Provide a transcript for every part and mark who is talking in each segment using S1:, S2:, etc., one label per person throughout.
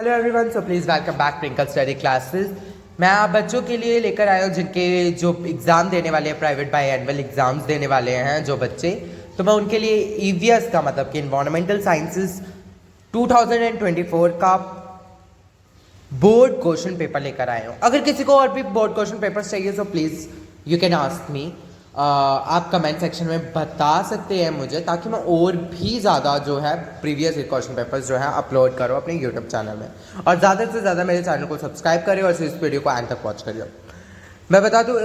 S1: Hello everyone, so please welcome back twinkle study classes. मैं आप बच्चों के लिए लेकर आया हूँ जिनके जो एग्ज़ाम देने वाले हैं, प्राइवेट बाई एनुअल एग्ज़ाम्स देने वाले हैं जो बच्चे, तो मैं उनके लिए ईवीएस का मतलब कि इन्वायरमेंटल साइंसेस 2024 का बोर्ड क्वेश्चन पेपर लेकर आया हूँ। अगर किसी को और भी बोर्ड क्वेश्चन पेपर चाहिए तो please you can ask me. आप कमेंट सेक्शन में बता सकते हैं मुझे, ताकि मैं और भी ज़्यादा जो है प्रीवियस क्वेश्चन पेपर्स जो है अपलोड करूँ अपने यूट्यूब चैनल में, और ज़्यादा से ज़्यादा मेरे चैनल को सब्सक्राइब करें और इस वीडियो को एंड तक वॉच करिए। मैं बता दूँ,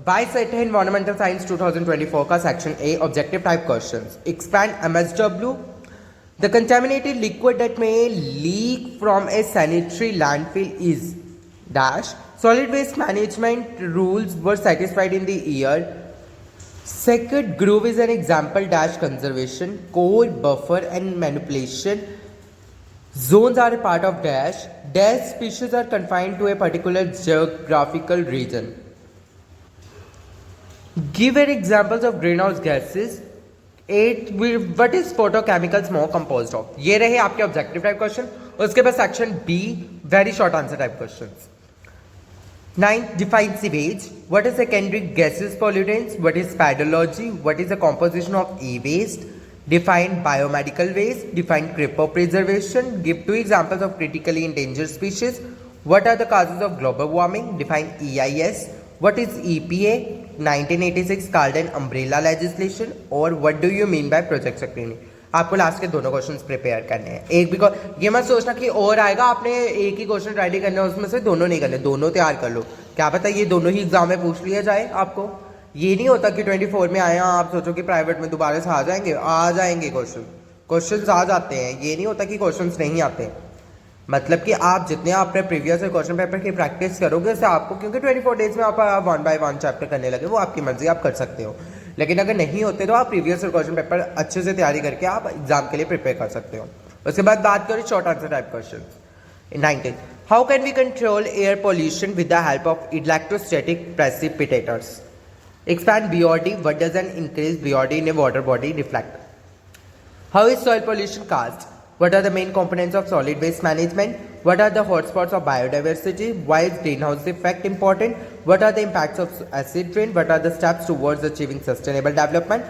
S1: बाई सेट है इन्वायरमेंटल साइंस 2024 का section A objective type question. Expand MSW the contaminated liquid that may leak from a sanitary landfill is dash. Solid waste management rules were satisfied in the year. Second groove is an example dash conservation. Core, buffer and manipulation zones are a part of dash. Dash species are confined to a particular geographical region. Give an examples of greenhouse gases. What is photochemicals more composed of? ये रहे आपके objective type question. उसके बाद section be very short answer type question. 9th define sewage. What is secondary gases pollutants? What is pedology? What is the composition of e-waste? Define biomedical waste. Define cryopreservation. Give 2 examples of critically endangered species. What are the causes of global warming? Define EIS. What is EPA? 1986 कार्डन umbrella legislation. और what do you mean by project screening. आपको last के दोनों questions prepare करने हैं। एक भी ये मत सोचना कि और आएगा, आपने एक ही क्वेश्चन रेडी करना है, उसमें से दोनों नहीं करने, दोनों तैयार कर लो। क्या पता ये दोनों ही एग्जाम में पूछ लिया जाए आपको। ये नहीं होता कि 24 में आया आप सोचो कि प्राइवेट में दोबारा से आ जाएंगे क्वेश्चन आ जाते हैं। ये नहीं होता कि क्वेश्चन नहीं आते। मतलब कि आप जितने आपने प्रीवियस क्वेश्चन पेपर की प्रैक्टिस करोगे उससे आपको, क्योंकि 24 डेज में आप 1 बाय 1 चैप्टर करने लगे, वो आपकी मर्जी, आप कर सकते हो। लेकिन अगर नहीं होते तो आप प्रीवियस क्वेश्चन पेपर अच्छे से तैयारी करके आप एग्जाम के लिए प्रिपेयर कर सकते हो। उसके बाद बात करें short answer type question. 19 how can we control air pollution with the help of electrostatic precipitators. Expand BOD. What does an increase BOD in a water body reflect. How is soil pollution caused? What are the main components of solid waste management? What are the hotspots of biodiversity? Why is greenhouse effect important? What are the impacts of acid rain? What are the steps towards achieving sustainable development?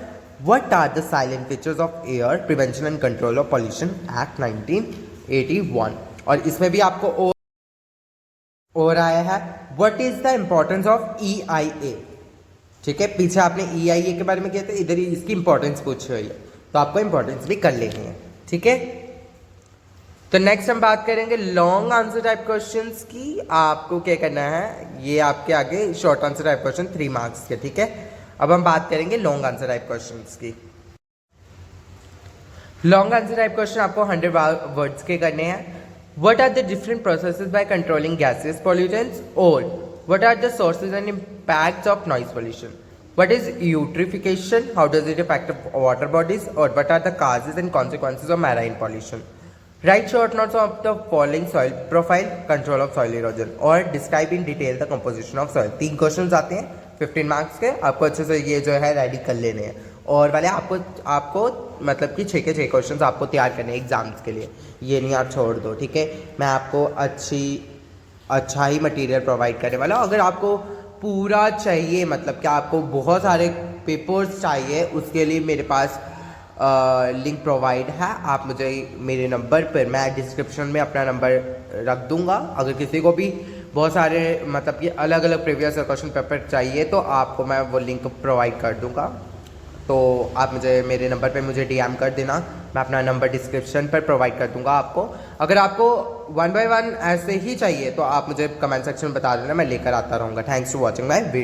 S1: What are the silent features of Air Prevention and Control of Pollution Act 1981? और इसमें भी आपको और आया है What is the importance of EIA? ठीक है, पीछे आपने EIA के बारे में किया था, इधर ही इसकी इंपॉर्टेंस पूछी हुई है, तो आपको इंपॉर्टेंस भी कर लेनी है। ठीक है, तो नेक्स्ट हम बात करेंगे लॉन्ग आंसर टाइप क्वेश्चंस की। आपको क्या करना है, ये आपके आगे short answer type question 3 marks के। ठीक है, अब हम बात करेंगे लॉन्ग आंसर टाइप क्वेश्चंस की। लॉन्ग आंसर टाइप क्वेश्चन आपको 100 वर्ड्स के करने हैं। What are the different processes by controlling gases pollutants, और what are the sources and impacts of noise pollution. What is eutrophication? How does it affect water bodies? Or what are the causes and consequences of marine pollution? Write short notes of the following soil profile, control of soil erosion, or describe in detail the composition of soil। 3 question आते हैं 15 marks के, आपको अच्छे से ये जो है ready कर लेने हैं। और वाले आपको मतलब कि 6 के 6 क्वेश्चन आपको तैयार करने हैं एग्जाम्स के लिए, ये नहीं आप छोड़ दो। ठीक है, मैं आपको अच्छा ही मटेरियल प्रोवाइड करने वाला हूँ। अगर आपको पूरा चाहिए, मतलब कि आपको बहुत सारे पेपर्स चाहिए, उसके लिए मेरे पास लिंक प्रोवाइड है। आप मुझे मेरे नंबर पर, मैं डिस्क्रिप्शन में अपना नंबर रख दूंगा। अगर किसी को भी बहुत सारे मतलब कि अलग अलग प्रीवियस क्वेश्चन पेपर चाहिए तो आपको मैं वो लिंक प्रोवाइड कर दूंगा। तो आप मुझे मेरे नंबर पे मुझे DM कर देना, मैं अपना नंबर डिस्क्रिप्शन पर प्रोवाइड कर दूंगा आपको। अगर आपको 1 बाय 1 ऐसे ही चाहिए तो आप मुझे कमेंट सेक्शन में बता देना, मैं लेकर आता रहूँगा। Thanks for watching my video.